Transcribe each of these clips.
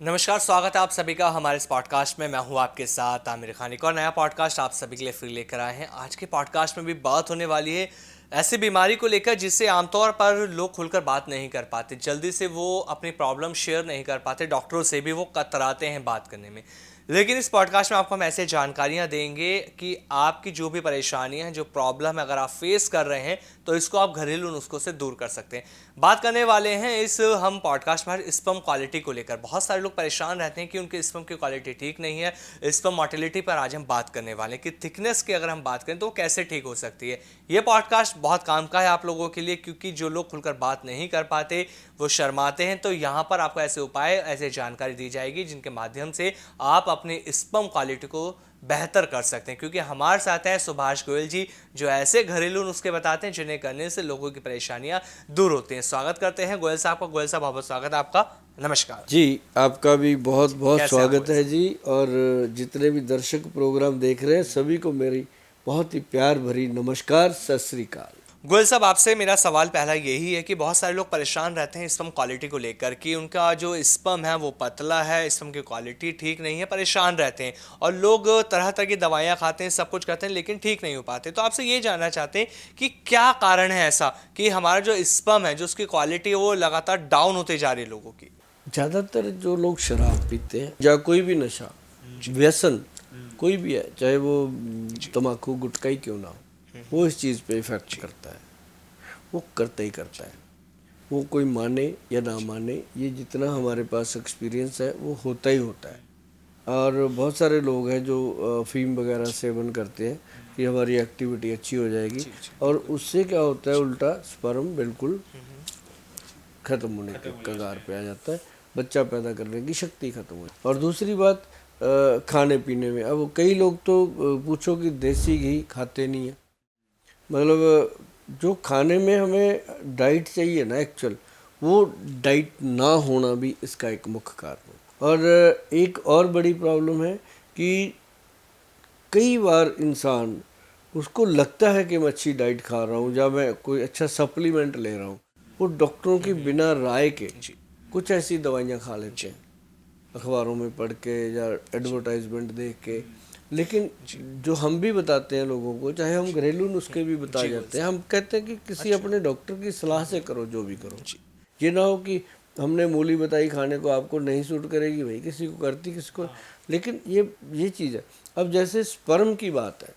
नमस्कार, स्वागत है आप सभी का हमारे इस पॉडकास्ट में। मैं हूं आपके साथ आमिर खान। एक और नया पॉडकास्ट आप सभी के लिए फ्री लेकर आए हैं। आज के पॉडकास्ट में भी बात होने वाली है ऐसी बीमारी को लेकर जिससे आमतौर पर लोग खुलकर बात नहीं कर पाते, जल्दी से वो अपनी प्रॉब्लम शेयर नहीं कर पाते, डॉक्टरों से भी वो कतराते हैं बात करने में। लेकिन इस पॉडकास्ट में आपको हम ऐसे जानकारियां देंगे कि आपकी जो भी परेशानियां हैं, जो प्रॉब्लम है, अगर आप फेस कर रहे हैं तो इसको आप घरेलू नुस्खों से दूर कर सकते हैं। बात करने वाले हैं इस हम पॉडकास्ट में स्पर्म क्वालिटी को लेकर। बहुत सारे लोग परेशान रहते हैं कि उनके स्पर्म की क्वालिटी ठीक नहीं है। स्पर्म मोटिलिटी पर आज हम बात करने वाले हैं कि थिकनेस की अगर हम बात करें तो वो कैसे ठीक हो सकती है। ये पॉडकास्ट बहुत काम का है आप लोगों के लिए, क्योंकि जो लोग खुलकर बात नहीं कर पाते, वो शर्माते हैं। तो यहाँ पर आपको ऐसे उपाय, ऐसे जानकारी दी जाएगी जिनके माध्यम से आप अपनी स्पर्म क्वालिटी को बेहतर कर सकते हैं। क्योंकि हमारे साथ हैं सुभाष गोयल जी, जो ऐसे घरेलू नुस्खे बताते हैं जिन्हें करने से लोगों की परेशानियां दूर होती हैं। स्वागत करते हैं गोयल साहब का। गोयल साहब, बहुत बहुत स्वागत है आपका। नमस्कार जी। आपका भी बहुत बहुत कैसे हैं आप स्वागत गोयल है साहब? जी। और जितने भी दर्शक प्रोग्राम देख रहे हैं सभी को मेरी बहुत ही प्यार भरी नमस्कार, सत श्री अकाल। गोयल साहब, आपसे मेरा सवाल पहला यही है कि बहुत सारे लोग परेशान रहते हैं स्पर्म क्वालिटी को लेकर कि उनका जो स्पर्म है वो पतला है, स्पर्म की क्वालिटी ठीक नहीं है, परेशान रहते हैं और लोग तरह तरह की दवाइयां खाते हैं, सब कुछ करते हैं, लेकिन ठीक नहीं हो पाते। तो आपसे ये जानना चाहते हैं कि क्या कारण है ऐसा कि हमारा जो स्पर्म है, जो उसकी क्वालिटी है, वो लगातार डाउन होते जा रही है लोगों की। ज़्यादातर जो लोग शराब पीते हैं या कोई भी नशा, व्यसन कोई भी है, चाहे वो तम्बाकू गुटखा ही क्यों ना हो, वो इस चीज़ पे इफेक्ट करता है। वो करता ही करता है, वो कोई माने या ना माने, ये जितना हमारे पास एक्सपीरियंस है वो होता ही होता है। और बहुत सारे लोग हैं जो अफीम वगैरह सेवन करते हैं कि हमारी एक्टिविटी अच्छी हो जाएगी, और उससे क्या होता है, उल्टा स्पर्म बिल्कुल ख़त्म होने के कगार पे आ जाता है, बच्चा पैदा करने की शक्ति खत्म हो। और दूसरी बात, खाने पीने में, अब कई लोग तो पूछो कि देसी घी खाते नहीं है। मतलब जो खाने में हमें डाइट चाहिए ना एक्चुअल, वो डाइट ना होना भी इसका एक मुख्य कारण है। और एक और बड़ी प्रॉब्लम है कि कई बार इंसान, उसको लगता है कि मैं अच्छी डाइट खा रहा हूँ या मैं कोई अच्छा सप्लीमेंट ले रहा हूँ, वो डॉक्टरों की बिना राय के कुछ ऐसी दवाइयाँ खा लेते हैं, अखबारों में पढ़ के या एडवर्टाइजमेंट देख के। लेकिन जो हम भी बताते हैं लोगों को, चाहे हम घरेलू नुस्खे भी बता जाते हैं, हम कहते हैं कि किसी अपने डॉक्टर की सलाह से करो, जो भी करो। ये ना हो कि हमने मूली बताई खाने को, आपको नहीं सूट करेगी, भाई किसी को करती, किसी को। लेकिन ये चीज़ है। अब जैसे स्पर्म की बात है,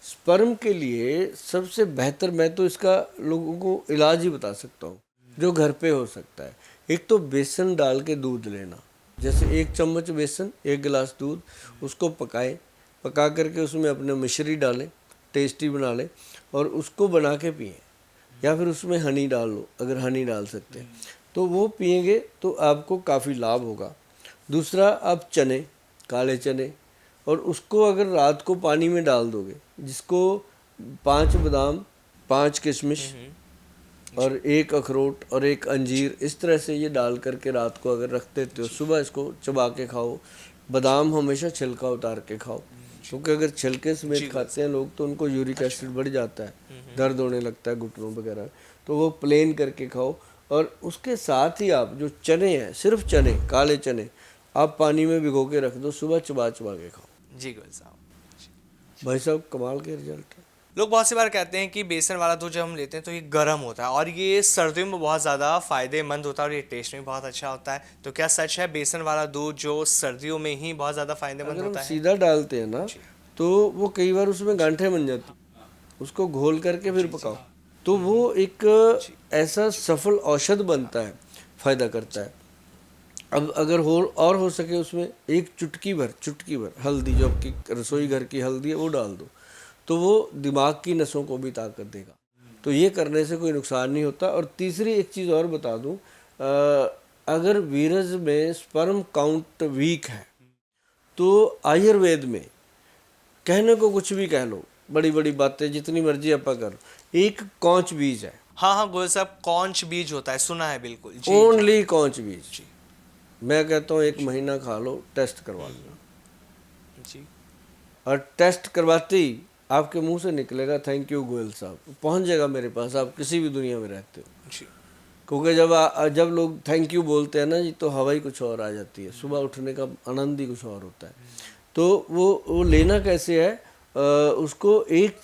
स्पर्म के लिए सबसे बेहतर, मैं तो इसका लोगों को इलाज ही बता सकता हूँ जो घर पे हो सकता है। एक तो बेसन डाल के दूध लेना, जैसे 1 चम्मच बेसन 1 गिलास दूध, उसको पकाएं, पका करके उसमें अपने मिश्री डालें, टेस्टी बना लें, और उसको बना के पिएं। या फिर उसमें हनी डाल लो, अगर हनी डाल सकते हैं तो वो पिएंगे तो आपको काफ़ी लाभ होगा। दूसरा, आप चने, काले चने, और उसको अगर रात को पानी में डाल दोगे, जिसको 5 बादाम, 5 किशमिश और 1 अखरोट और 1 अंजीर, इस तरह से ये डाल करके रात को अगर रख देते हो, सुबह इसको चबा के खाओ। बादाम हमेशा छिलका उतार के खाओ, क्योंकि अगर छिलके समेत खाते हैं लोग तो उनको यूरिक एसिड बढ़ जाता है, दर्द होने लगता है घुटनों वगैरह, तो वो प्लेन करके खाओ। और उसके साथ ही आप जो चने हैं, सिर्फ चने, काले चने, आप पानी में भिगो के रख दो, सुबह चबा चबा के खाओ। जी गोयल साहब। भाई साहब, कमाल के रिजल्ट है। लोग बहुत सी बार कहते हैं कि बेसन वाला दूध जब हम लेते हैं तो ये गर्म होता है और ये सर्दियों में बहुत ज़्यादा फायदेमंद होता है और ये टेस्ट में भी बहुत अच्छा होता है। तो क्या सच है बेसन वाला दूध जो सर्दियों में ही बहुत ज़्यादा फायदेमंद अगर हम होता है? सीधा डालते हैं ना, तो वो कई बार उसमें गांठें बन जाती, उसको घोल करके फिर पकाओ, तो वो एक ऐसा सफल औषध बनता है, फायदा करता है। अब अगर हो सके उसमें एक चुटकी भर हल्दी, जो आपकी रसोई घर की हल्दी है, वो डाल दो, तो वो दिमाग की नसों को भी ताकत देगा। तो ये करने से कोई नुकसान नहीं होता। और तीसरी एक चीज़ और बता दूं, अगर वीरज में स्पर्म काउंट वीक है, तो आयुर्वेद में, कहने को कुछ भी कह लो, बड़ी बड़ी बातें जितनी मर्जी अपा कर, एक कौच बीज है, हाँ हाँ गोयल साहब, कौंच बीज होता है, सुना है बिल्कुल। जी जी ओनली कौच बीज। मैं कहता हूँ 1 महीना खा लो, टेस्ट करवा लो, जी। और टेस्ट करवाते ही आपके मुंह से निकलेगा थैंक यू गोयल साहब, पहुंच जाएगा मेरे पास, आप किसी भी दुनिया में रहते हो। जी। क्योंकि जब लोग थैंक यू बोलते हैं ना जी, तो हवा ही कुछ और आ जाती है, सुबह उठने का आनंद ही कुछ और होता है। तो वो लेना कैसे है, उसको एक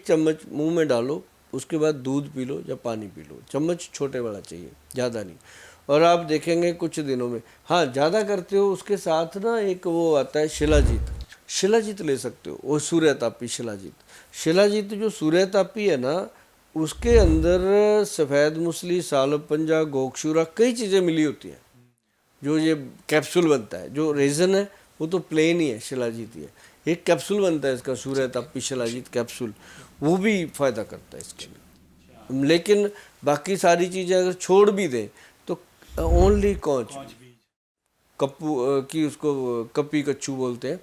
चम्मच मुंह में डालो, उसके बाद दूध पी लो या पानी पी लो। चम्मच छोटे वाला चाहिए, ज़्यादा नहीं। और आप देखेंगे कुछ दिनों में, हाँ ज़्यादा करते हो उसके साथ ना एक वो आता है शिलाजीत ले सकते हो, वो सूर्यतापी शिलाजीत जो सूर्यतापी है ना, उसके अंदर सफ़ेद मूसली, सालब पंजा, गोक्षूरा, कई चीज़ें मिली होती हैं। जो ये कैप्सूल बनता है, जो रेजन है वो तो प्लेन ही है, शिलाजीत ही है। एक कैप्सूल बनता है इसका, सूर्यतापी शिलाजीत कैप्सूल, वो भी फ़ायदा करता है इसके लिए। लेकिन बाकी सारी चीज़ें अगर छोड़ भी दें तो ओनली कौच कप्पू की, उसको कपी कच्चू बोलते हैं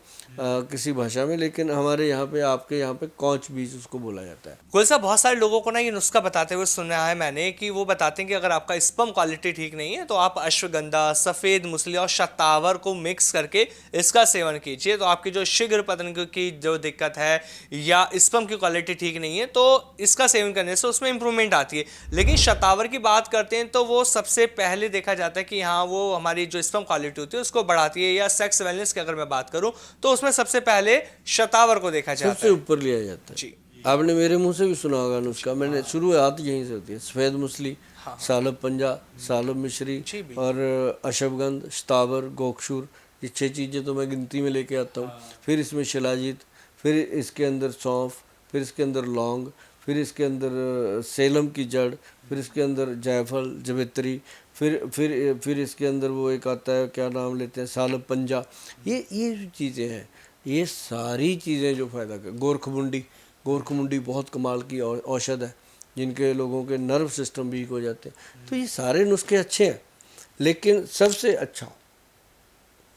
किसी भाषा में, लेकिन हमारे यहाँ पे, आपके यहाँ पे कौच बीज उसको बोला जाता है। गोयल साहब, बहुत सारे लोगों को ना ये नुस्खा बताते हुए सुना है मैंने कि वो बताते हैं कि अगर आपका स्पर्म क्वालिटी ठीक नहीं है तो आप अश्वगंधा, सफ़ेद मूसली और शतावर को मिक्स करके इसका सेवन कीजिए, तो आपकी जो शीघ्र पतन की जो दिक्कत है या स्पर्म की क्वालिटी ठीक नहीं है तो इसका सेवन करने से उसमें इंप्रूवमेंट आती है। लेकिन शतावर की बात करते हैं तो वो सबसे पहले देखा जाता है कि हाँ वो हमारी जो स्पर्म क्वालिटी होती है उसको बढ़ाती है, या सेक्स वेलनेस की अगर मैं बात करूं तो उसमें सबसे पहले शतावर को देखा जाता है, सबसे ऊपर लिया जाता है जी। आपने मेरे मुंह से भी सुना होगा नुस्खा, मैंने शुरुआत यहीं से होती है। सफ़ेद मूसली, सालब पंजा, सालब मिश्री और अशवगंध, शतावर, गोक्षूर, ये 6 चीज़ें तो मैं गिनती में लेके आता हूँ। फिर इसमें शिलाजीत, फिर इसके अंदर सौंफ, फिर इसके अंदर लौंग, फिर इसके अंदर सेलम की जड़, फिर इसके अंदर जायफल, जवित्री, फिर इसके अंदर वो एक आता है, क्या नाम लेते हैं, सालब पंजा। ये जो चीज़ें हैं, ये सारी चीज़ें जो फ़ायदा कर, गोरखमुंडी बहुत कमाल की औषध है जिनके लोगों के नर्व सिस्टम वीक हो जाते हैं। तो ये सारे नुस्खे अच्छे हैं, लेकिन सबसे अच्छा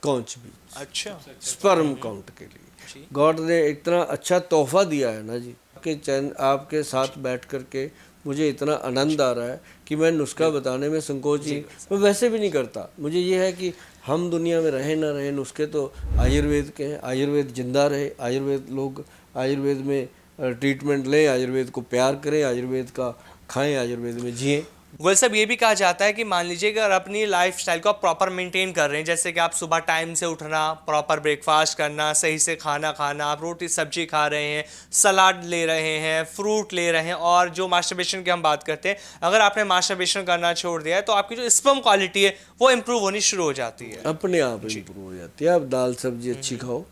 कौच बीज, अच्छा स्पर्म काउंट के लिए गॉड ने इतना अच्छा तोहफा दिया है ना जी, कि चैन आपके साथ बैठ करके मुझे इतना आनंद आ रहा है कि मैं नुस्खा बताने में संकोच ही, मैं वैसे भी नहीं करता। मुझे ये है कि हम दुनिया में रहे ना रहे, नुस्खे तो आयुर्वेद के हैं, आयुर्वेद जिंदा रहे, आयुर्वेद में ट्रीटमेंट लें, आयुर्वेद को प्यार करें, आयुर्वेद का खाएं, आयुर्वेद में जिएं। गोयल साहब, ये भी कहा जाता है कि मान लीजिए कि अगर अपनी लाइफ स्टाइल को आप प्रॉपर मेंटेन कर रहे हैं, जैसे कि आप सुबह टाइम से उठना, प्रॉपर ब्रेकफास्ट करना, सही से खाना खाना, आप रोटी सब्जी खा रहे हैं, सलाद ले रहे हैं, फ्रूट ले रहे हैं, और जो मास्टरबेशन की हम बात करते हैं, अगर आपने मास्टरबेशन करना छोड़ दिया है तो आपकी जो स्पर्म क्वालिटी है वो इंप्रूव होनी शुरू हो जाती है, अपने आप इंप्रूव हो जाती है। आप दाल सब्जी अच्छी खाओ,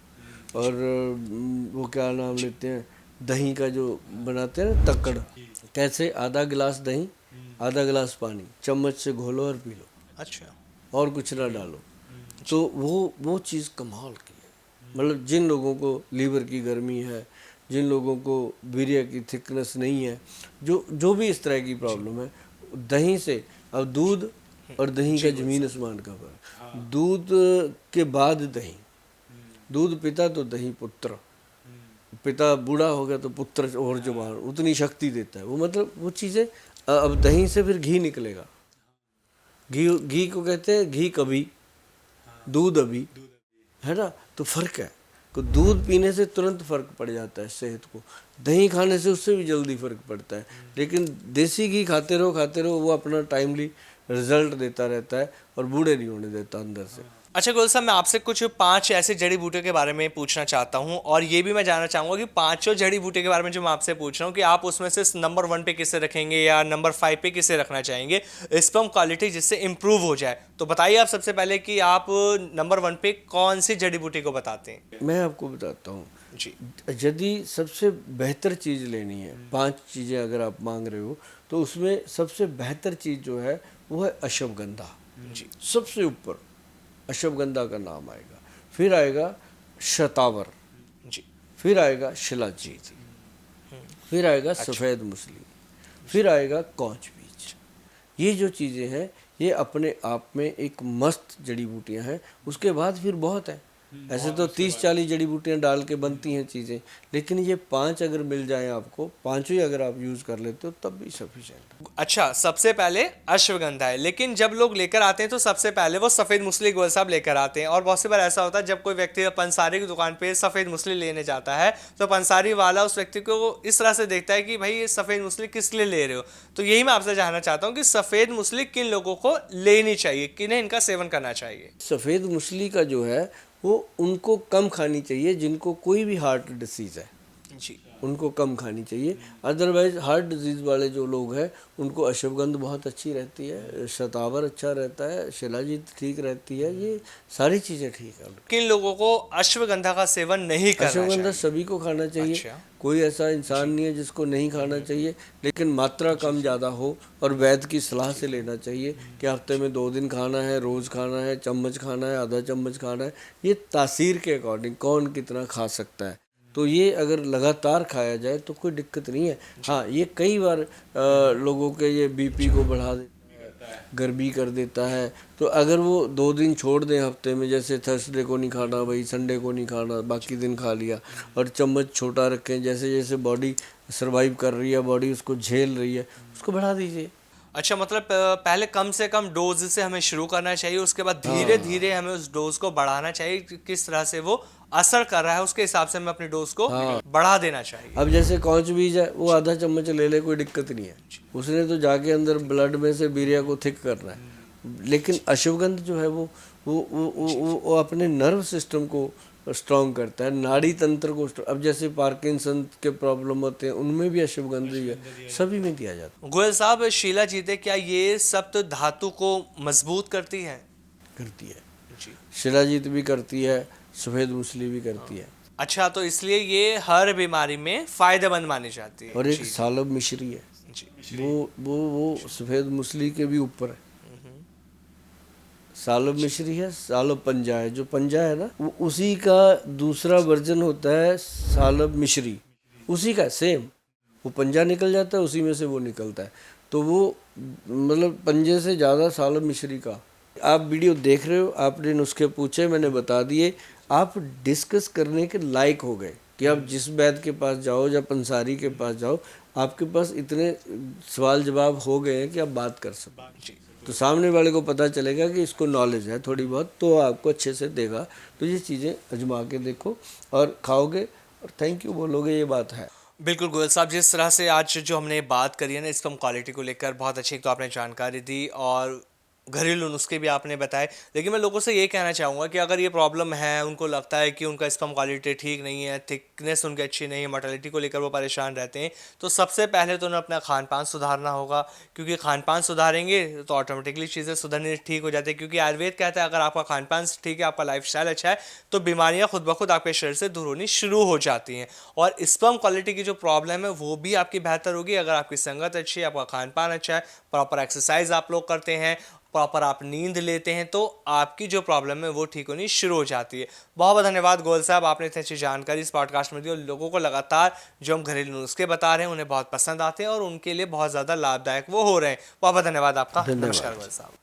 और वो क्या नाम लेते हैं, दही का जो बनाते हैं ना तक्कड़, कैसे, आधा गिलास दही, आधा गिलास पानी, चम्मच से घोलो और पी लो। अच्छा, और कुछ ना डालो। तो वो चीज़ कमाल की है। मतलब जिन लोगों को लीवर की गर्मी है, जिन लोगों को वीर्य की थिकनेस नहीं है, जो भी इस तरह की प्रॉब्लम है, दही से, अब दूध और दही का ज़मीन आसमान का फर्क। दूध के बाद दही, दूध पिता तो दही पुत्र, पिता बूढ़ा हो गया तो पुत्र और जुबान उतनी शक्ति देता है वो। मतलब वो चीज़ें, अब दही से फिर घी निकलेगा, घी को कहते हैं घी कभी, दूध अभी, है ना। तो फर्क है, तो दूध पीने से तुरंत फर्क पड़ जाता है सेहत को, दही खाने से उससे भी जल्दी फर्क पड़ता है। लेकिन देसी घी खाते रहो वो अपना टाइमली रिजल्ट देता रहता है और बूढ़े नहीं होने देता अंदर से। अच्छा गोयल साहब, मैं आपसे कुछ 5 ऐसे जड़ी बूटियों के बारे में पूछना चाहता हूं, और ये भी मैं जानना चाहूंगा कि 5 जड़ी बूटियों के बारे में जो मैं आपसे पूछ रहा हूं कि आप उसमें से नंबर 1 पे किसे रखेंगे या नंबर 5 पे किसे रखना चाहेंगे, स्पर्म क्वालिटी जिससे इंप्रूव हो जाए। तो बताइए आप सबसे पहले कि आप नंबर 1 पे कौन सी जड़ी बूटी को बताते हैं। मैं आपको बताता हूँ जी। यदि सबसे बेहतर चीज़ लेनी है, 5 चीज़ें अगर आप मांग रहे हो, तो उसमें सबसे बेहतर चीज़ जो है वो है अश्वगंधा जी। सबसे ऊपर अश्वगंधा का नाम आएगा, फिर आएगा शतावर जी, फिर आएगा शिलाजीत, फिर आएगा सफ़ेद मूसली, फिर आएगा कौच बीज। ये जो चीज़ें हैं ये अपने आप में एक मस्त जड़ी बूटियां हैं। उसके बाद फिर बहुत है, ऐसे तो 30-40 जड़ी बूटियां डाल के बनती हैं चीज़ें, लेकिन ये 5 अगर मिल जाएं आपको, पांचों ही अगर आप यूज़ कर लेते हो तब भी सफिशिएंट। अच्छा, सबसे पहले अश्वगंधा है, लेकिन जब लोग लेकर आते हैं तो सबसे पहले वो सफेद मूसली गोयल साहब लेकर आते हैं। और बहुत सी बार ऐसा होता है जब कोई व्यक्ति पंसारी की दुकान पे सफेद मूसली लेने जाता है तो पंसारी वाला उस व्यक्ति को इस तरह से देखता है कि भाई ये सफेद मूसली किस लिए ले रहे हो। तो यही मैं आपसे जानना चाहता हूँ कि सफेद मूसली किन लोगों को लेनी चाहिए, किन्हें इनका सेवन करना चाहिए। सफ़ेद मूसली का जो है वो उनको कम खानी चाहिए जिनको कोई भी हार्ट डिसीज़ है, जी उनको कम खानी चाहिए। अदरवाइज हार्ट डिजीज़ वाले जो लोग हैं उनको अश्वगंध बहुत अच्छी रहती है, शतावर अच्छा रहता है, शिलाजीत ठीक रहती है, ये सारी चीज़ें ठीक है। किन लोगों को अश्वगंधा का सेवन नहीं करना अश्वगंधा चाहिए। सभी को खाना चाहिए। अच्छा। कोई ऐसा इंसान नहीं है जिसको नहीं खाना चाहिए, लेकिन मात्रा कम ज़्यादा हो और वैद्य की सलाह से लेना चाहिए कि हफ्ते में 2 दिन खाना है, रोज़ खाना है, चम्मच खाना है, आधा चम्मच खाना है। ये तासीर के अकॉर्डिंग कौन कितना खा सकता है, तो ये अगर लगातार खाया जाए तो कोई दिक्कत नहीं है। हाँ, ये कई बार लोगों के ये बीपी को बढ़ा देता है, गर्मी कर देता है। तो अगर वो 2 दिन छोड़ दें हफ्ते में, जैसे थर्सडे को नहीं खाना भाई, संडे को नहीं खाना, बाकी दिन खा लिया, और चम्मच छोटा रखें, जैसे जैसे बॉडी सर्वाइव कर रही है, बॉडी उसको झेल रही है, उसको बढ़ा दीजिए। अच्छा, मतलब पहले कम से कम डोज से हमें शुरू करना चाहिए, उसके बाद धीरे धीरे हमें उस डोज को बढ़ाना चाहिए कि किस तरह से वो असर कर रहा है उसके हिसाब से हमें अपनी डोज को बढ़ा देना चाहिए। अब जैसे कौच बीज है, वो आधा चम्मच ले ले, कोई दिक्कत नहीं है, उसने तो जाके अंदर ब्लड में से बीरिया को थिक करना है। लेकिन अश्वगंध जो है वो अपने नर्व सिस्टम को स्ट्रॉन्ग करता है, नाड़ी तंत्र को अब जैसे पार्किंसन के प्रॉब्लम होते हैं उनमें भी अश्वगंध ही है, सभी में दिया जाता है। गोयल साहब, शीला जीते क्या ये सप्त धातु को मजबूत करती है? करती है जी। शिलाजीत भी करती है, सफ़ेद मूसली भी करती है। अच्छा, तो इसलिए ये हर बीमारी में फायदेमंद मानी जाती है। और एक सालब मिश्री है, जी। वो सफ़ेद मूसली के भी ऊपर है। सालब मिश्री है, सालब पंजा है, जो पंजा है ना वो उसी का दूसरा वर्जन होता है सालब मिश्री, उसी का सेम। वो पंजा निकल जाता है, उसी में से वो निकलता है, तो वो मतलब पंजे से ज़्यादा सालब मिश्री का। आप वीडियो देख रहे हो, आपने नुस्खे पूछे, मैंने बता दिए, आप डिस्कस करने के लायक हो गए कि आप जिस वैद्य के पास जाओ या पंसारी के पास जाओ, आपके पास इतने सवाल जवाब हो गए हैं कि आप बात कर सको। तो सामने वाले को पता चलेगा कि इसको नॉलेज है थोड़ी बहुत, तो आपको अच्छे से देगा। तो ये चीज़ें आजमा के देखो और खाओगे और थैंक यू बोलोगे, ये बात है। बिल्कुल गोयल साहब, जिस तरह से आज जो हमने बात करी है ना स्पर्म क्वालिटी को लेकर, बहुत अच्छी तो आपने जानकारी दी और घरेलू नुस्खे भी आपने बताए। लेकिन मैं लोगों से ये कहना चाहूँगा कि अगर ये प्रॉब्लम है, उनको लगता है कि उनका स्पर्म क्वालिटी ठीक नहीं है, थिकनेस उनकी अच्छी नहीं है, मोर्टेलिटी को लेकर वो परेशान रहते हैं, तो सबसे पहले तो उन्हें अपना खान पान सुधारना होगा। क्योंकि खान पान सुधारेंगे तो ऑटोमेटिकली चीज़ें सुधरनी ठीक हो जाती है। क्योंकि आयुर्वेद कहता है अगर आपका खान पान ठीक है, आपका लाइफस्टाइल अच्छा है, तो बीमारियाँ खुद ब खुद आपके शरीर से दूर होनी शुरू हो जाती हैं। और स्पर्म क्वालिटी की जो प्रॉब्लम है वो भी आपकी बेहतर होगी अगर आपकी संगत अच्छी है, आपका खान पान अच्छा है, प्रॉपर एक्सरसाइज आप लोग करते हैं, प्रॉपर आप नींद लेते हैं, तो आपकी जो प्रॉब्लम है वो ठीक होनी शुरू हो जाती है। बहुत बहुत धन्यवाद गोयल साहब, आपने इतनी अच्छी जानकारी इस पॉडकास्ट में दी और लोगों को लगातार जो हम घरेलू नुस्खे बता रहे हैं उन्हें बहुत पसंद आते हैं और उनके लिए बहुत ज़्यादा लाभदायक वो हो रहे हैं। बहुत बहुत धन्यवाद आपका। नमस्कार गोयल साहब।